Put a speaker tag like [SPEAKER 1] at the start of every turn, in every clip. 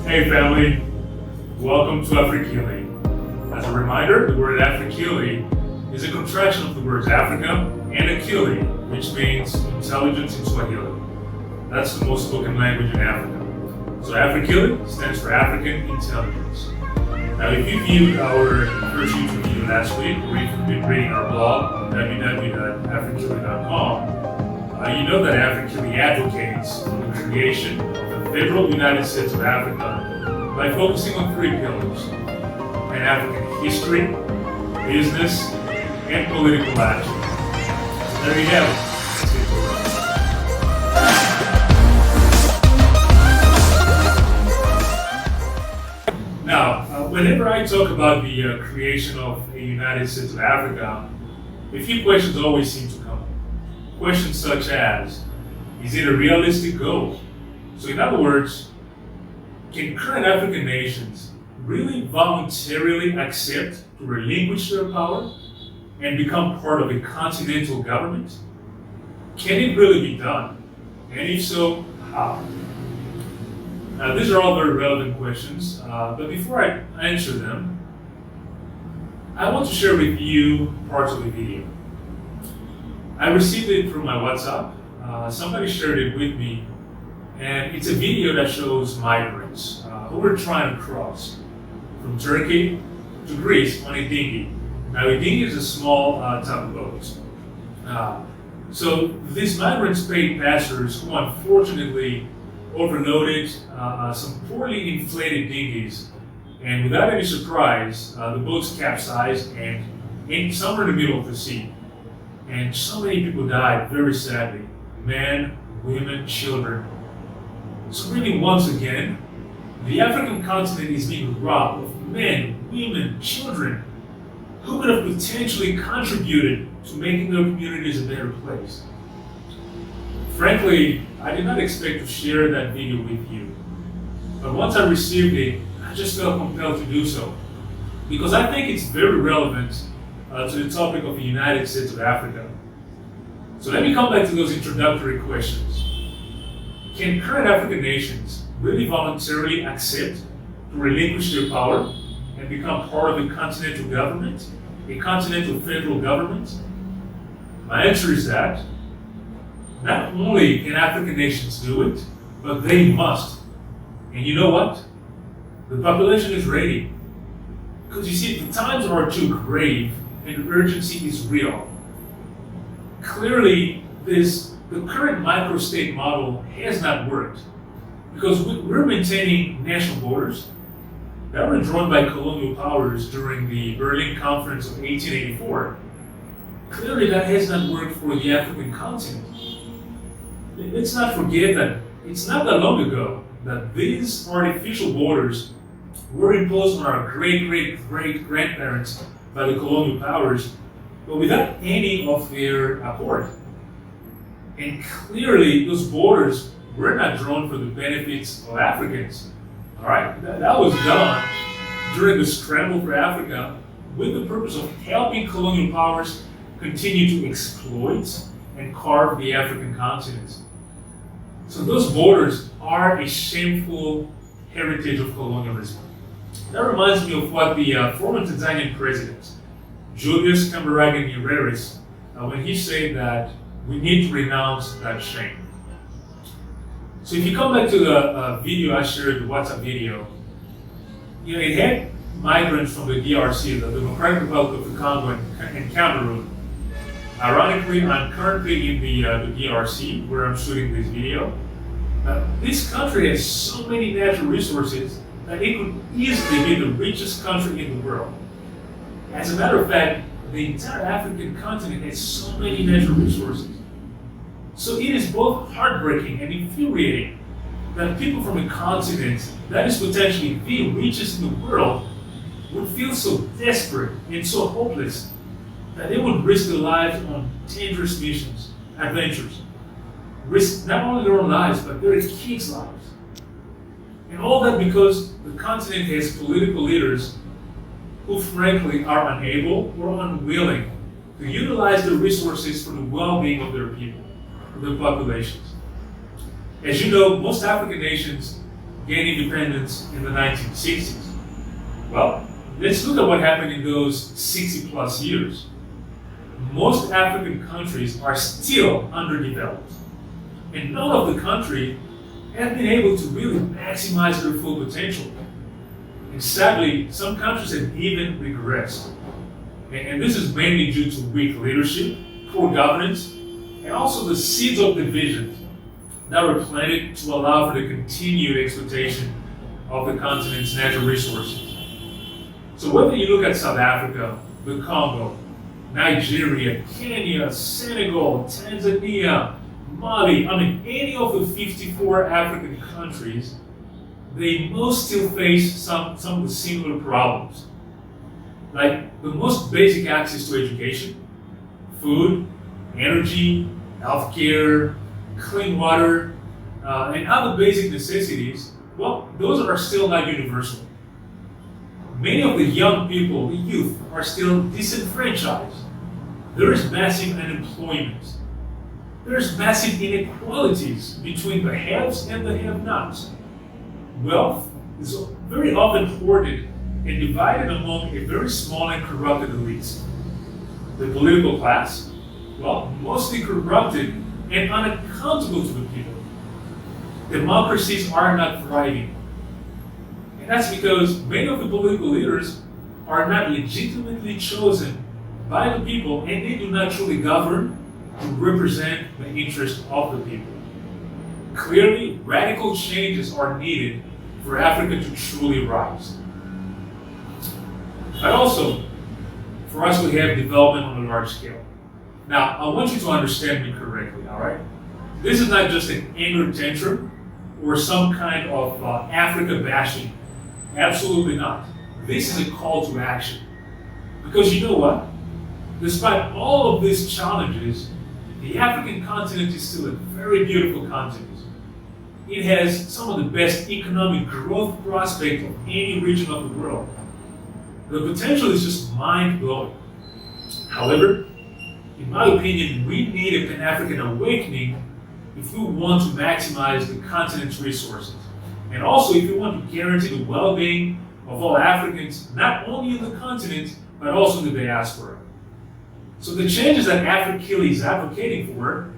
[SPEAKER 1] Hey family, welcome to AfriKili. As a reminder, the word AfriKili is a contraction of the words Africa and Akili, which means intelligence in Swahili. That's the most spoken language in Africa. So AfriKili stands for African Intelligence. Now if you viewed our first YouTube video last week, or if you've been reading our blog, www.afrikili.com, you know that AfriKili advocates for the creation of a federal United States of Africa by focusing on three pillars: Pan-African history, business, and political action. So there you have it. Now, whenever I talk about the creation of a United States of Africa, a few questions always seem to come. Questions such as, is it a realistic goal? So in other words, can current African nations really voluntarily accept to relinquish their power and become part of a continental government? Can it really be done? And if so, how? Now, these are all very relevant questions, but before I answer them, I want to share with you parts of the video. I received it through my WhatsApp. Somebody shared it with me, and it's a video that shows migrants who were trying to cross from Turkey to Greece on a dinghy. Now, a dinghy is a small tug boat. So these migrants paid passengers who unfortunately overloaded some poorly inflated dinghies, and without any surprise, the boats capsized and somewhere in the middle of the sea. And so many people died, very sadly. Men, women, children. So really, once again, the African continent is being robbed of men, women, children who could have potentially contributed to making their communities a better place. Frankly, I did not expect to share that video with you. But once I received it, I just felt compelled to do so, because I think it's very relevant to the topic of the United States of Africa. So let me come back to those introductory questions. Can current African nations really voluntarily accept to relinquish their power and become part of a continental government, a continental federal government? My answer is that not only can African nations do it, but they must. And you know what? The population is ready. Because you see, the times are too grave and the urgency is real. Clearly, the current micro-state model has not worked, because we're maintaining national borders that were drawn by colonial powers during the Berlin Conference of 1884. Clearly, that has not worked for the African continent. Let's not forget that it's not that long ago that these artificial borders were imposed on our great-great-great-grandparents by the colonial powers, but without any of their accord. And clearly, those borders were not drawn for the benefits of Africans. All right, that was done during the scramble for Africa with the purpose of helping colonial powers continue to exploit and carve the African continent. So those borders are a shameful heritage of colonialism. That reminds me of what the former Tanzanian president, Julius Kambarage Nyerere, when he said that we need to renounce that shame. So if you come back to the video I shared, the WhatsApp video, it had migrants from the DRC, the Democratic Republic of the Congo, and Cameroon. Ironically, I'm currently in the DRC, where I'm shooting this video. This country has so many natural resources that it could easily be the richest country in the world. As a matter of fact, the entire African continent has so many natural resources. So it is both heartbreaking and infuriating that people from a continent that is potentially the richest in the world would feel so desperate and so hopeless that they would risk their lives on dangerous missions, adventures. Risk not only their own lives, but their kids' lives. And all that because the continent has political leaders who frankly are unable or unwilling to utilize the resources for the well-being of their people, of their populations. As you know, most African nations gained independence in the 1960s. Well, let's look at what happened in those 60 plus years. Most African countries are still underdeveloped, and none of the countries have been able to really maximize their full potential. And sadly, some countries have even regressed. And this is mainly due to weak leadership, poor governance, and also the seeds of division that were planted to allow for the continued exploitation of the continent's natural resources. So whether you look at South Africa, the Congo, Nigeria, Kenya, Senegal, Tanzania, Mali, any of the 54 African countries, they most still face some of the similar problems. Like the most basic access to education, food, energy, healthcare, clean water, and other basic necessities, well, those are still not universal. Many of the young people, the youth, are still disenfranchised. There is massive unemployment. There's massive inequalities between the haves and the have-nots. Wealth is very often hoarded and divided among a very small and corrupted elites. The political class, well, mostly corrupted and unaccountable to the people. Democracies are not thriving. And that's because many of the political leaders are not legitimately chosen by the people, and they do not truly govern to represent the interests of the people. Clearly, radical changes are needed for Africa to truly rise. But also, for us to have development on a large scale. Now, I want you to understand me correctly, all right? This is not just an anger tantrum or some kind of Africa bashing. Absolutely not. This is a call to action. Because you know what? Despite all of these challenges, the African continent is still a very beautiful continent. It has some of the best economic growth prospects of any region of the world. The potential is just mind-blowing. However, in my opinion, we need a Pan-African awakening if we want to maximize the continent's resources. And also if we want to guarantee the well-being of all Africans, not only in the continent, but also in the diaspora. So the changes that AfriKili is advocating for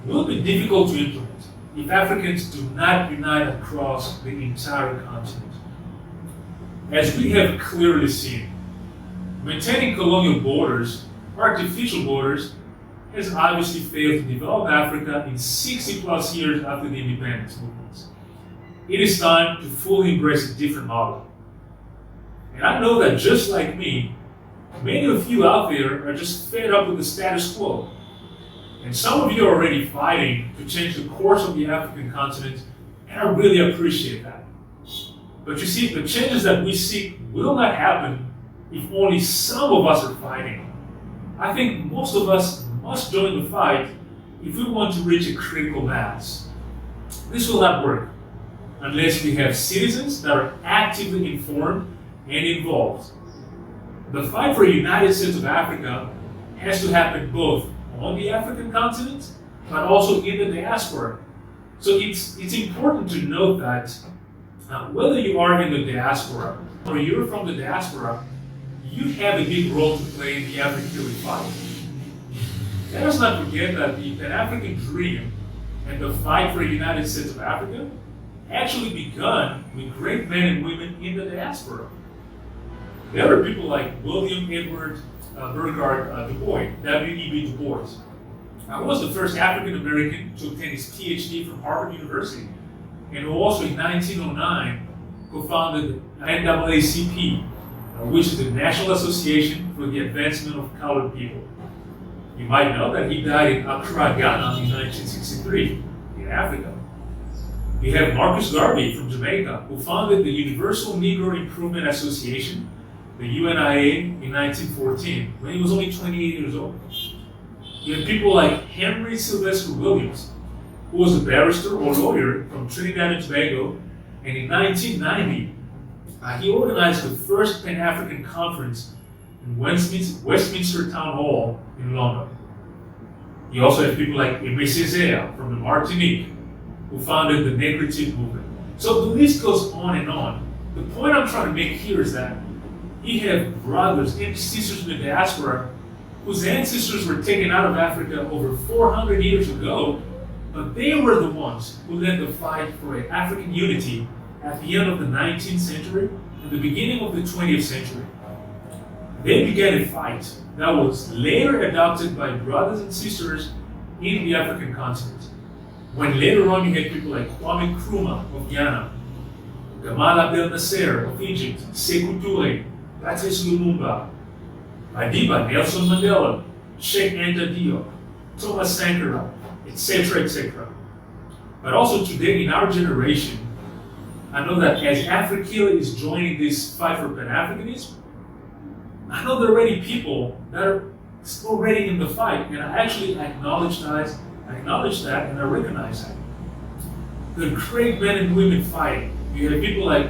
[SPEAKER 1] will be difficult to implement if Africans do not unite across the entire continent. As we have clearly seen, maintaining colonial borders, artificial borders, has obviously failed to develop Africa in 60 plus years after the independence movements. It is time to fully embrace a different model. And I know that just like me, many of you out there are just fed up with the status quo. And some of you are already fighting to change the course of the African continent, and I really appreciate that. But you see, the changes that we seek will not happen if only some of us are fighting. I think most of us must join the fight if we want to reach a critical mass. This will not work unless we have citizens that are actively informed and involved. The fight for a United States of Africa has to happen both on the African continent, but also in the diaspora. So it's important to note that whether you are in the diaspora or you're from the diaspora, you have a big role to play in the AfriKili fight. Let us not forget that the Pan-African dream and the fight for a United States of Africa actually begun with great men and women in the diaspora. There were people like William Edward Burgard Du Bois, W.E.B. Du Bois. He was the first African American to obtain his PhD from Harvard University, and who also in 1909 co-founded NAACP, which is the National Association for the Advancement of Colored People. You might know that he died in Accra, Ghana in 1963, in Africa. We have Marcus Garvey from Jamaica, who founded the Universal Negro Improvement Association, the UNIA, in 1914, when he was only 28 years old. You have people like Henry Sylvester Williams, who was a barrister or lawyer from Trinidad and Tobago, and in 1990, he organized the first Pan-African conference in Westminster Town Hall in London. You also have people like Aimé Césaire from the Martinique, who founded the Negritude movement. So the list goes on and on. The point I'm trying to make here is that you have brothers and sisters in the diaspora whose ancestors were taken out of Africa over 400 years ago, but they were the ones who led the fight for African unity at the end of the 19th century and the beginning of the 20th century. They began a fight that was later adopted by brothers and sisters in the African continent. When later on you had people like Kwame Nkrumah of Ghana, Gamal Abdel Nasser of Egypt, Sekou Touré, Patrice Lumumba, Madiba Nelson Mandela, Sheikh Anta Diop, Thomas Sankara, etc., etc. But also today in our generation, I know that as AfriKili is joining this fight for Pan-Africanism, I know there are already people that are already in the fight, and I actually acknowledge that and I recognize that. The great men and women fighting. You have people like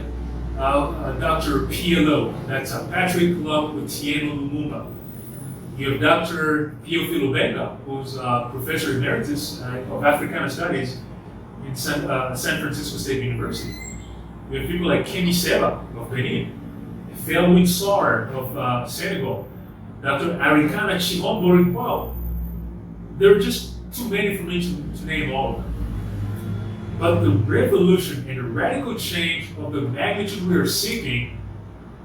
[SPEAKER 1] Dr. PLO, that's Patrick Lumumba Lumumba. You have Dr. Theophilo Benga, who's Professor Emeritus of Africana Studies in San Francisco State University. You have people like Kemi Seba of Benin, Felwin Sarr of Senegal, Dr. Arikana Chihombo. There are just too many for me to name all of them. But the revolution and the radical change of the magnitude we are seeking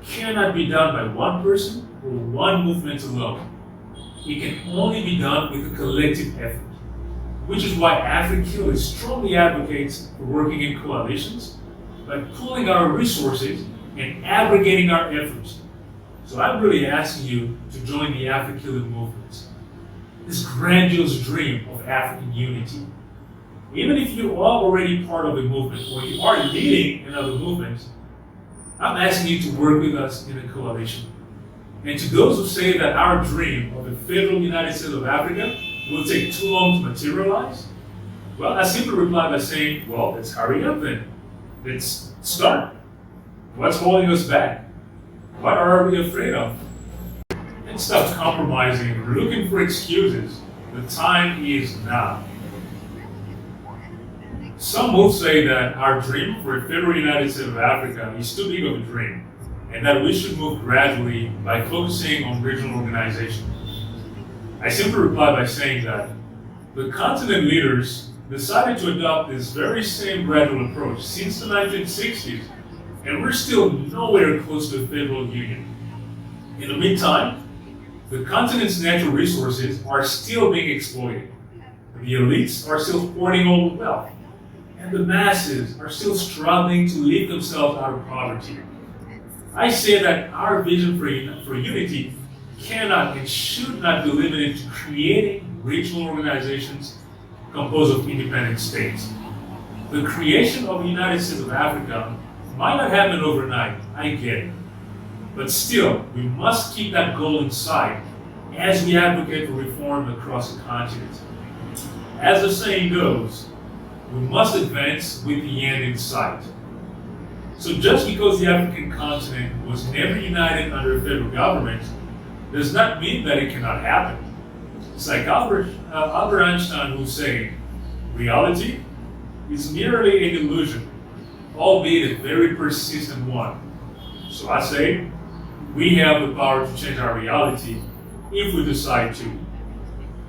[SPEAKER 1] cannot be done by one person or one movement alone. It can only be done with a collective effort, which is why AfriKili strongly advocates for working in coalitions by pooling our resources and aggregating our efforts. So I'm really asking you to join the AfriKili movement, this grandiose dream of African unity. Even if you are already part of a movement or you are leading another movement, I'm asking you to work with us in a coalition. And to those who say that our dream of a federal United States of Africa will take too long to materialize, well, I simply reply by saying, well, let's hurry up then. Let's start. What's holding us back? What are we afraid of? And stop compromising and looking for excuses. The time is now. Some will say that our dream for a federal United States of Africa is too big of a dream, and that we should move gradually by focusing on regional organization. I simply reply by saying that the continent leaders decided to adopt this very same gradual approach since the 1960s, and we're still nowhere close to a federal union. In the meantime, the continent's natural resources are still being exploited. The elites are still hoarding all the wealth, and the masses are still struggling to lift themselves out of poverty. I say that our vision for unity cannot and should not be limited to creating regional organizations composed of independent states. The creation of the United States of Africa might not happen overnight, I get it. But still, we must keep that goal in sight as we advocate for reform across the continent. As the saying goes, we must advance with the end in sight. So just because the African continent was never united under a federal government does not mean that it cannot happen. It's like Albert Einstein will say, reality is merely an illusion, albeit a very persistent one. So I say, we have the power to change our reality if we decide to.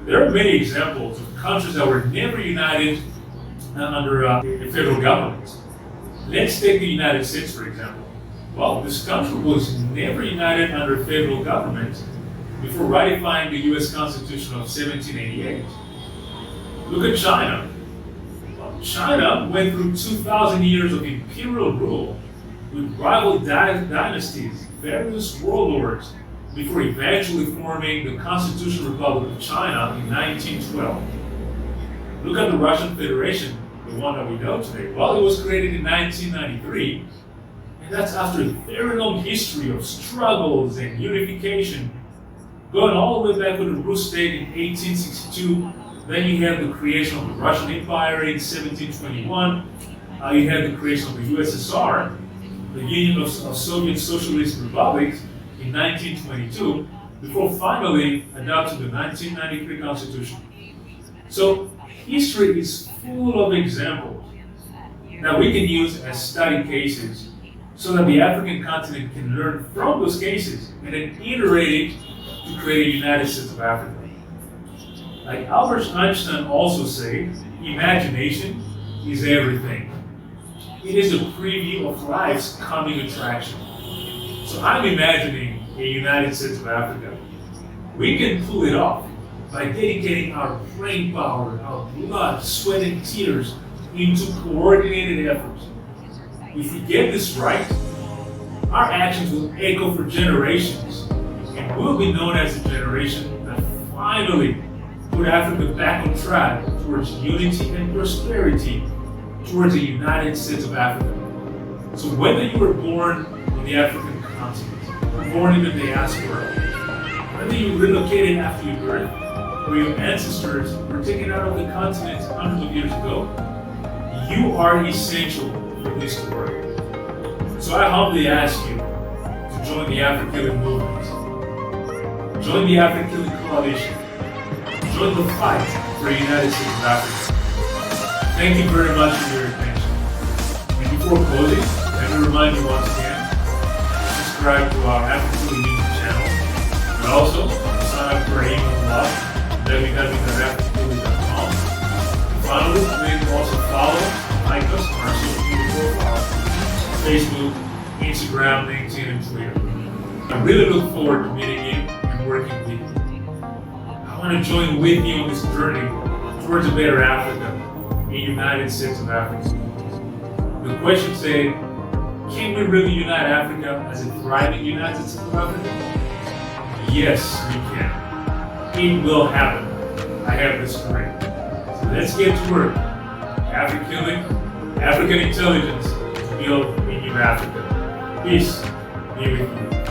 [SPEAKER 1] There are many examples of countries that were never united under a federal government. Let's take the United States, for example. Well, this country was never united under a federal government before ratifying the US Constitution of 1788. Look at China. Well, China went through 2,000 years of imperial rule with rival dynasties, various warlords, before eventually forming the Constitutional Republic of China in 1912. Look at the Russian Federation, the one that we know today. Well, it was created in 1993, and that's after a very long history of struggles and unification, going all the way back to the Rus state in 1862. Then you have the creation of the Russian Empire in 1721. You had the creation of the USSR, the Union of Soviet Socialist Republics, in 1922, before finally adopting the 1993 Constitution. So history is full of examples. that we can use as study cases so that the African continent can learn from those cases and then iterate it to create a United States of Africa. Like Albert Einstein also said, imagination is everything. It is a preview of life's coming attraction. So I'm imagining a United States of Africa. We can pull it off by dedicating our brain power, our blood, sweat, and tears into coordinated efforts. If we get this right, our actions will echo for generations, and we'll be known as the generation that finally put Africa back on track towards unity and prosperity, towards a United States of Africa. So whether you were born on the African continent, or born in the diaspora, whether you relocated after your birth, or your ancestors were taken out of the continent hundreds of years ago, you are essential for this to work. So I humbly ask you to join the AfriKili movement. Join the AfriKili coalition. Join the fight for a United States of Africa. Thank you very much for your attention. And before closing, let me remind you once again, subscribe to our AfriKili YouTube channel, but also sign up for our email blog, www.afrikili.com. Finally, please also follow, like us on our social media profiles, Facebook, Instagram, LinkedIn, and Twitter. I really look forward to meeting you and working with you. I want to join with you on this journey towards a better Africa, a United States of Africa. The question said, can we really unite Africa as a thriving United States of Africa? Yes, we can. It will happen. I have this dream. So let's get to work. AfriKili, African intelligence to build a new Africa. Peace be with you.